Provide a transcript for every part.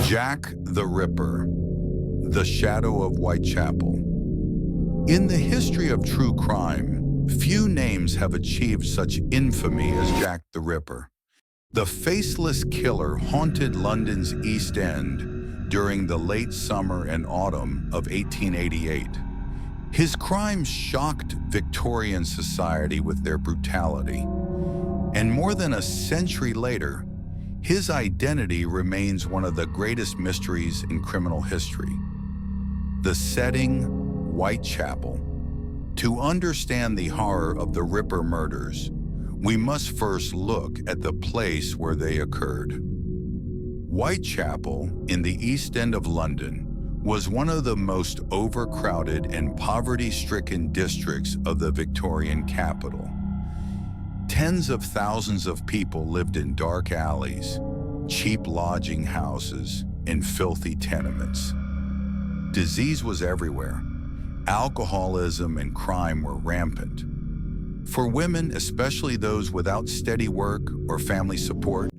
Jack the Ripper, the shadow of Whitechapel. In the history of true crime, few names have achieved such infamy as Jack the Ripper. The faceless killer haunted London's East End during the late summer and autumn of 1888. His crimes shocked Victorian society with their brutality, and more than a century later, his identity remains one of the greatest mysteries in criminal history. The setting, Whitechapel. To understand the horror of the Ripper murders, we must first look at the place where they occurred. Whitechapel, in the East End of London, was one of the most overcrowded and poverty-stricken districts of the Victorian capital. Tens of thousands of people lived in dark alleys, cheap lodging houses, and filthy tenements. Disease was everywhere. Alcoholism and crime were rampant. For women, especially those without steady work or family support,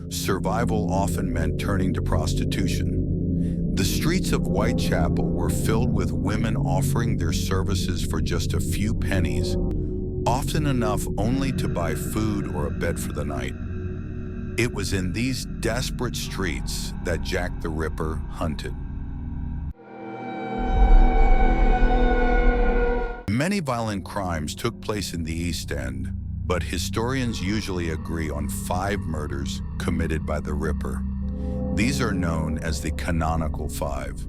survival often meant turning to prostitution. The streets of Whitechapel were filled with women offering their services for just a few pennies, often enough only to buy food or a bed for the night. It was in these desperate streets that Jack the Ripper hunted. Many violent crimes took place in the East End, but historians usually agree on 5 murders committed by the Ripper. These are known as the Canonical 5.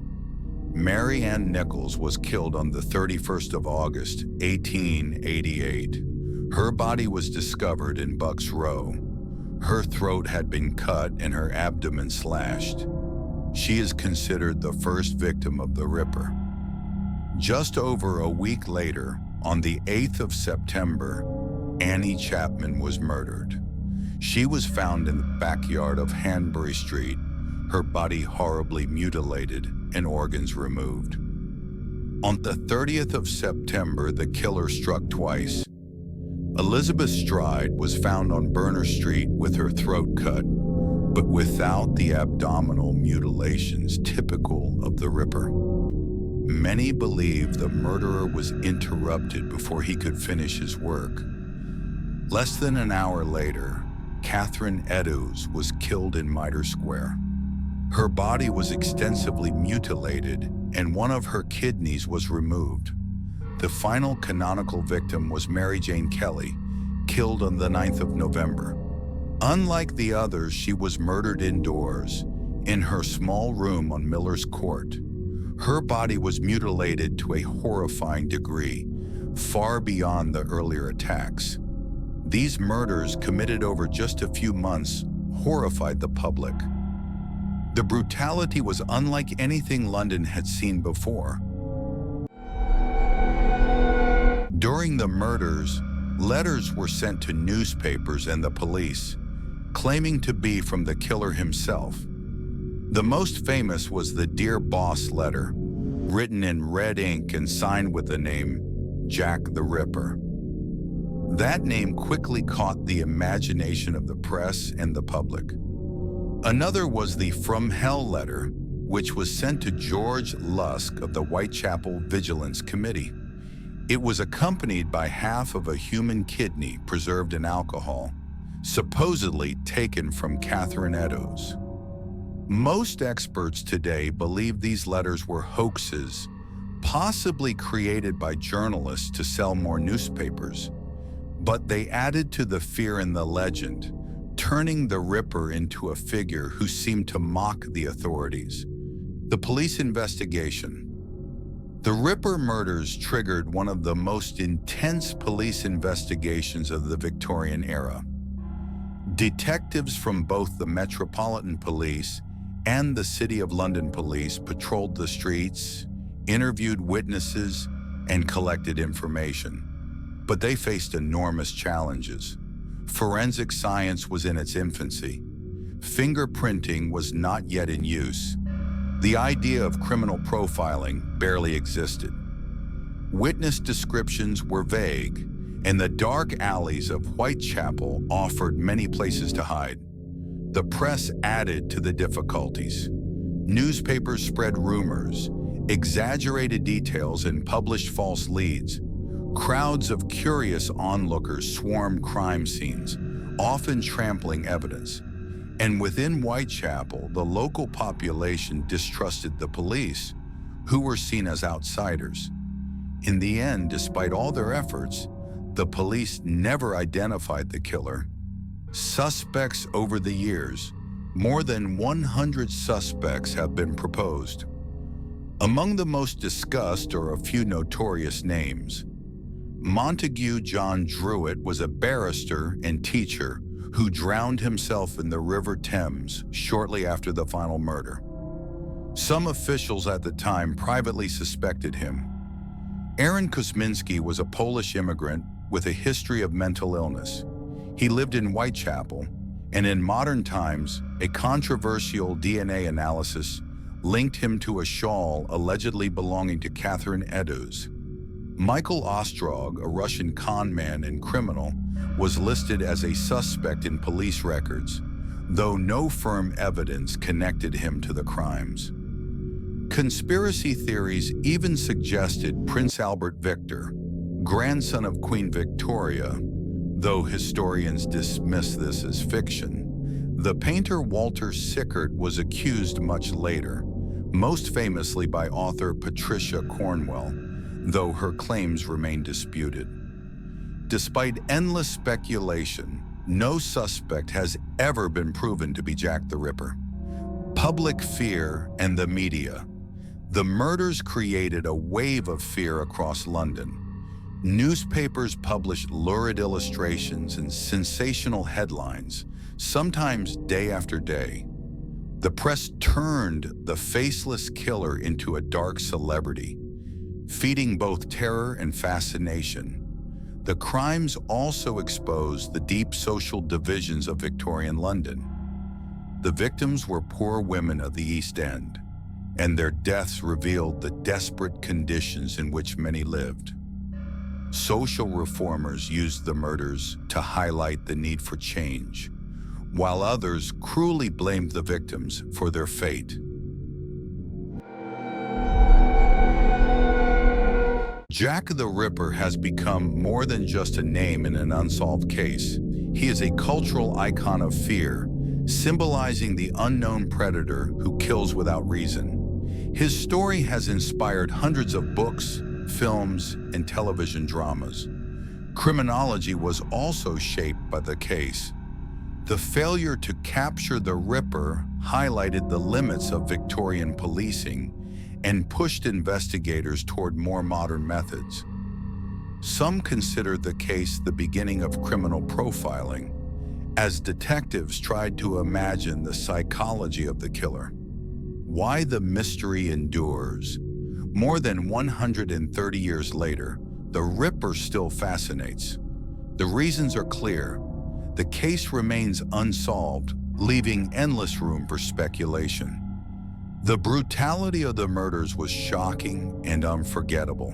Mary Ann Nichols was killed on the 31st of August, 1888. Her body was discovered in Buck's Row. Her throat had been cut and her abdomen slashed. She is considered the first victim of the Ripper. Just over a week later, on the 8th of September, Annie Chapman was murdered. She was found in the backyard of Hanbury Street, her body horribly mutilated and organs removed. On the 30th of September, the killer struck twice. Elizabeth Stride was found on Berner Street with her throat cut, but without the abdominal mutilations typical of the Ripper. Many believe the murderer was interrupted before he could finish his work. Less than an hour later, Catherine Eddowes was killed in Mitre Square. Her body was extensively mutilated and one of her kidneys was removed. The final canonical victim was Mary Jane Kelly, killed on the 9th of November. Unlike the others, she was murdered indoors, in her small room on Miller's Court. Her body was mutilated to a horrifying degree, far beyond the earlier attacks. These murders, committed over just a few months, horrified the public. The brutality was unlike anything London had seen before. During the murders, letters were sent to newspapers and the police, claiming to be from the killer himself. The most famous was the Dear Boss letter, written in red ink and signed with the name Jack the Ripper. That name quickly caught the imagination of the press and the public. Another was the From Hell letter, which was sent to George Lusk of the Whitechapel Vigilance Committee. It was accompanied by half of a human kidney preserved in alcohol, supposedly taken from Catherine Eddowes. Most experts today believe these letters were hoaxes, possibly created by journalists to sell more newspapers. But they added to the fear in the legend, turning the Ripper into a figure who seemed to mock the authorities. The police investigation. The Ripper murders triggered one of the most intense police investigations of the Victorian era. Detectives from both the Metropolitan Police and the City of London Police patrolled the streets, interviewed witnesses, and collected information. But they faced enormous challenges. Forensic science was in its infancy. Fingerprinting was not yet in use. The idea of criminal profiling barely existed. Witness descriptions were vague, and the dark alleys of Whitechapel offered many places to hide. The press added to the difficulties. Newspapers spread rumors, exaggerated details, and published false leads. Crowds of curious onlookers swarmed crime scenes, often trampling evidence. And within Whitechapel, the local population distrusted the police, who were seen as outsiders. In the end, despite all their efforts, the police never identified the killer. Suspects over the years, more than 100 suspects have been proposed. Among the most discussed are a few notorious names. Montague John Druitt was a barrister and teacher who drowned himself in the River Thames shortly after the final murder. Some officials at the time privately suspected him. Aaron Kosminski was a Polish immigrant with a history of mental illness. He lived in Whitechapel, and in modern times, a controversial DNA analysis linked him to a shawl allegedly belonging to Catherine Eddowes. Michael Ostrog, a Russian con man and criminal, was listed as a suspect in police records, though no firm evidence connected him to the crimes. Conspiracy theories even suggested Prince Albert Victor, grandson of Queen Victoria, though historians dismiss this as fiction. The painter Walter Sickert was accused much later, most famously by author Patricia Cornwell, though her claims remain disputed. Despite endless speculation, no suspect has ever been proven to be Jack the Ripper. Public fear and the media. The murders created a wave of fear across London. Newspapers published lurid illustrations and sensational headlines, sometimes day after day. The press turned the faceless killer into a dark celebrity, feeding both terror and fascination. The crimes also exposed the deep social divisions of Victorian London. The victims were poor women of the East End, and their deaths revealed the desperate conditions in which many lived. Social reformers used the murders to highlight the need for change, while others cruelly blamed the victims for their fate. Jack the Ripper has become more than just a name in an unsolved case. He is a cultural icon of fear, symbolizing the unknown predator who kills without reason. His story has inspired hundreds of books, films, and television dramas. Criminology was also shaped by the case. The failure to capture the Ripper highlighted the limits of Victorian policing and pushed investigators toward more modern methods. Some consider the case the beginning of criminal profiling, as detectives tried to imagine the psychology of the killer. Why the mystery endures. More than 130 years later, the Ripper still fascinates. The reasons are clear. The case remains unsolved, leaving endless room for speculation. The brutality of the murders was shocking and unforgettable.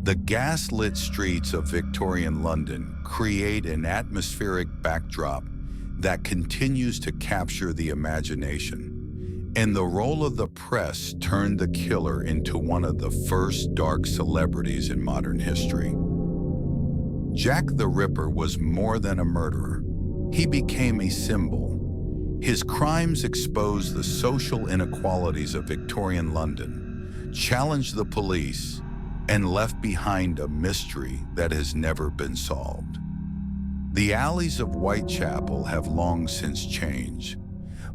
The gas-lit streets of Victorian London create an atmospheric backdrop that continues to capture the imagination. And the role of the press turned the killer into one of the first dark celebrities in modern history. Jack the Ripper was more than a murderer. He became a symbol. His crimes exposed the social inequalities of Victorian London, challenged the police, and left behind a mystery that has never been solved. The alleys of Whitechapel have long since changed,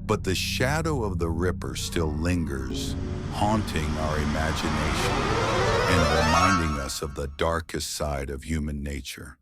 but the shadow of the Ripper still lingers, haunting our imagination and reminding us of the darkest side of human nature.